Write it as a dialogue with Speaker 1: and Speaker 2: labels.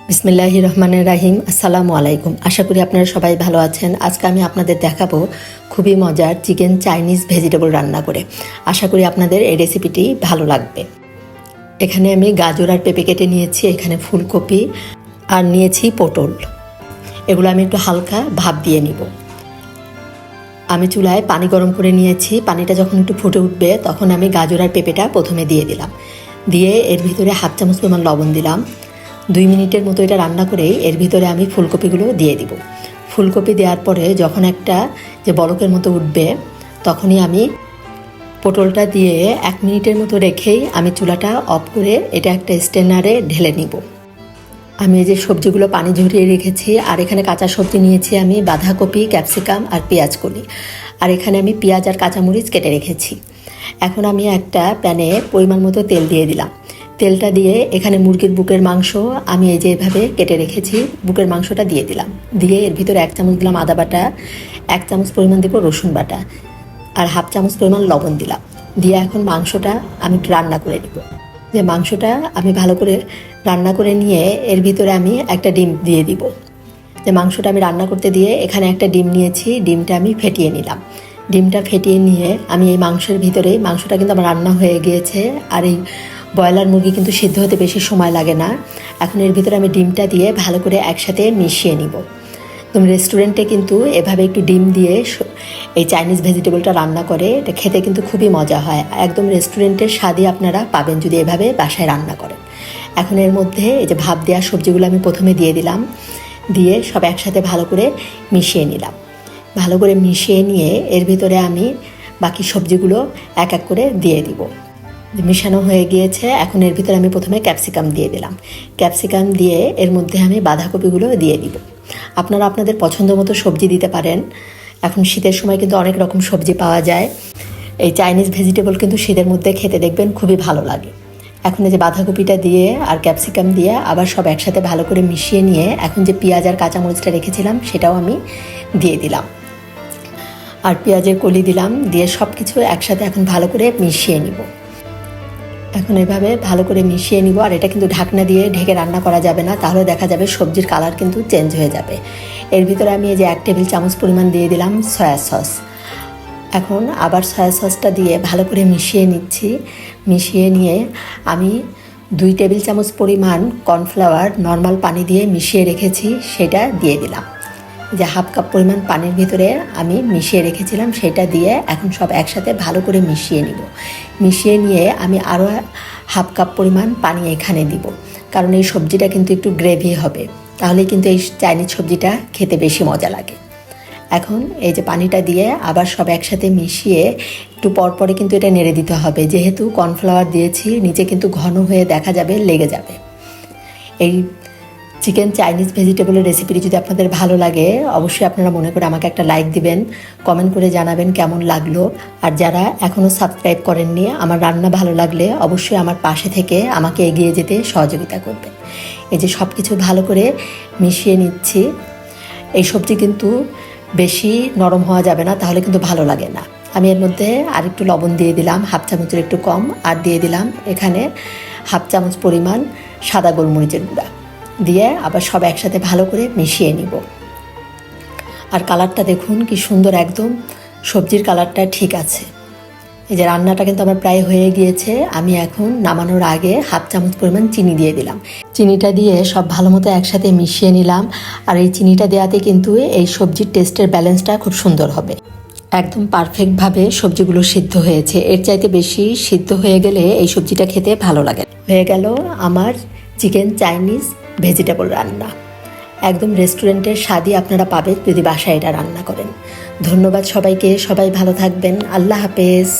Speaker 1: বিসমিল্লাহির রহমানির রাহিম। আসসালামু আলাইকুম। আশা করি আপনারা সবাই ভালো আছেন। আজকে আমি আপনাদের দেখাবো খুবই মজার চিকেন চাইনিজ ভেজিটেবল রান্না করে। আশা করি আপনাদের এই রেসিপিটি ভালো লাগবে। এখানে আমি গাজর আর পেঁপে কেটে নিয়েছি, এখানে ফুলকপি আর নিয়েছি পটল। এগুলো আমি একটু হালকা ভাপ দিয়ে নিব। আমি চুলায় পানি গরম করে নিয়েছি। পানিটা যখন একটু ফুটে উঠবে তখন আমি গাজর আর পেঁপেটা প্রথমে দিয়ে দিলাম। দিয়ে এর ভিতরে হাফ চামচ পরিমাণ লবণ দিলাম। 2 মিনিটের মতো এটা রান্না করেই এর ভিতরে আমি ফুলকপিগুলো দিয়ে দিব। ফুলকপি দেওয়ার পরে যখন একটা যে বলকের মতো উঠবে তখনই আমি পটলটা দিয়ে 1 মিনিটের মতো রেখেই আমি চুলাটা অফ করে এটা একটা স্ট্রেনারে ঢেলে নিব। আমি এই যে সবজিগুলো পানি ঝরিয়ে রেখেছি, আর এখানে কাঁচা সবজি নিয়েছি আমি বাঁধাকপি, ক্যাপসিকাম আর পেঁয়াজ কলি। আর এখানে আমি পেঁয়াজ আর কাঁচামরিচ কেটে রেখেছি। এখন আমি একটা প্যানে পরিমাণ মতো তেল দিয়ে দিলাম। তেলটা দিয়ে এখানে মুরগির বুকের মাংস আমি এই যে এভাবে কেটে রেখেছি, বুকের মাংসটা দিয়ে দিলাম। দিয়ে এর ভিতরে 1 চামচ দিলাম আদা বাটা, 1 চামচ পরিমাণ দেব রসুন বাটা, আর হাফ চামচ পরিমাণ লবণ দিলাম। দিয়ে এখন মাংসটা আমি রান্না করে নিব। যে মাংসটা আমি ভালো করে রান্না করে নিয়ে এর ভিতরে আমি একটা ডিম দিয়ে দিব। যে মাংসটা আমি রান্না করতে দিয়ে এখানে একটা ডিম নিয়েছি, ডিমটা আমি ফেটিয়ে নিলাম। ডিমটা ফেটিয়ে নিয়ে আমি এই মাংসের ভিতরে, মাংসটা কিন্তু আমার রান্না হয়ে গিয়েছে, আর এই ব্রয়লার মুরগি কিন্তু সিদ্ধ হতে বেশি সময় লাগে না। এখন এর ভিতরে আমি ডিমটা দিয়ে ভালো করে একসাথে মিশিয়ে নিব। তুমি রেস্টুরেন্টে কিন্তু এভাবে একটু ডিম দিয়ে এই চাইনিজ ভেজিটেবলটা রান্না করে, এটা খেতে কিন্তু খুবই মজা হয়। একদম রেস্টুরেন্টের স্বাদই আপনারা পাবেন যদি এভাবে বাসায় রান্না করেন। এখন এর মধ্যে এই যে ভাপ দেওয়া সবজিগুলো আমি প্রথমে দিয়ে দিলাম। দিয়ে সব একসাথে ভালো করে মিশিয়ে নিলাম। ভালো করে মিশিয়ে নিয়ে এর ভিতরে আমি বাকি সবজিগুলো এক এক করে দিয়ে দিব। মিশানো হয়ে গিয়েছে। এখন এর ভিতরে আমি প্রথমে ক্যাপসিকাম দিয়ে দিলাম। ক্যাপসিকাম দিয়ে এর মধ্যে আমি বাঁধাকপিগুলো দিয়ে দিব। আপনারা আপনাদের পছন্দ মতো সবজি দিতে পারেন। এখন শীতের সময় কিন্তু অনেক রকম সবজি পাওয়া যায়। এই চাইনিজ ভেজিটেবল কিন্তু শীতের মধ্যে খেতে দেখবেন খুবই ভালো লাগে। এখন এই যে বাঁধাকপিটা দিয়ে আর ক্যাপসিকাম দিয়ে আবার সব একসাথে ভালো করে মিশিয়ে নিয়ে এখন যে পেঁয়াজ আর কাঁচামরিচটা রেখেছিলাম সেটাও আমি দিয়ে দিলাম, আর পেঁয়াজের কলি দিলাম। দিয়ে সব কিছু একসাথে এখন ভালো করে মিশিয়ে নিব। এখন এভাবে ভালো করে মিশিয়ে নিব। আর এটা কিন্তু ঢাকনা দিয়ে ঢেকে রান্না করা যাবে না, তাহলে দেখা যাবে সবজির কালার কিন্তু চেঞ্জ হয়ে যাবে। এর ভিতরে আমি এই যে 1 টেবিল চামচ পরিমাণ দিয়ে দিলাম সয়া সস। এখন আবার সয়া সসটা দিয়ে ভালো করে মিশিয়ে নিচ্ছি। মিশিয়ে নিয়ে আমি 2 টেবিল চামচ পরিমাণ কর্নফ্লাওয়ার নর্মাল পানি দিয়ে মিশিয়ে রেখেছি সেটা দিয়ে দিলাম। যে হাফ কাপ পরিমাণ পানির ভিতরে আমি মিশিয়ে রেখেছিলাম সেটা দিয়ে এখন সব একসাথে ভালো করে মিশিয়ে নিব। মিশিয়ে নিয়ে আমি আরও হাফ কাপ পরিমাণ পানি এখানে দিব, কারণ এই সবজিটা কিন্তু একটু গ্রেভি হবে, তাহলে কিন্তু এই চাইনিজ সবজিটা খেতে বেশি মজা লাগে। এখন এই যে পানিটা দিয়ে আবার সব একসাথে মিশিয়ে একটু পরপরে কিন্তু এটা নেড়ে দিতে হবে, যেহেতু কর্নফ্লাওয়ার দিয়েছি নিচে কিন্তু ঘন হয়ে দেখা যাবে, লেগে যাবে। এই চিকেন চাইনিজ ভেজিটেবলের রেসিপিটি যদি আপনাদের ভালো লাগে অবশ্যই আপনারা মনে করে আমাকে একটা লাইক দিবেন, কমেন্ট করে জানাবেন কেমন লাগলো। আর যারা এখনও সাবস্ক্রাইব করেননি, আমার রান্না ভালো লাগলে অবশ্যই আমার পাশে থেকে আমাকে এগিয়ে যেতে সহযোগিতা করবেন। এই যে সব কিছু ভালো করে মিশিয়ে নিচ্ছি। এই সবজি কিন্তু বেশি নরম হওয়া যাবে না, তাহলে কিন্তু ভালো লাগে না। আমি এর মধ্যে আরেকটু লবণ দিয়ে দিলাম, হাফ চামচের একটু কম, আর দিয়ে দিলাম এখানে হাফ চামচ পরিমাণ সাদা গোলমরিচের গুঁড়া। দিয়ে আবার সব একসাথে ভালো করে মিশিয়ে নিব। আর কালারটা দেখুন কি সুন্দর, একদম সবজির কালারটা ঠিক আছে। এই যে রান্নাটা কিন্তু আমার প্রায় হয়ে গিয়েছে। আমি এখন নামানোর আগে হাফ চামচ পরিমাণ চিনি দিয়ে দিলাম। চিনিটা দিয়ে সব ভালো মতো একসাথে মিশিয়ে নিলাম। আর এই চিনিটা দেওয়াতে কিন্তু এই সবজির টেস্টের ব্যালেন্সটা খুব সুন্দর হবে। একদম পারফেক্টভাবে সবজিগুলো সিদ্ধ হয়েছে। এর চাইতে বেশি সিদ্ধ হয়ে গেলে এই সবজিটা খেতে ভালো লাগে। হয়ে গেল আমার চিকেন চাইনিজ ভেজিটেবল রান্না। একদম রেস্টুরেন্টের স্বাদই আপনারা পাবেন যদি বাসায় এটা রান্না করেন। ধন্যবাদ সবাইকে, সবাই ভালো থাকবেন। আল্লাহ হাফেজ।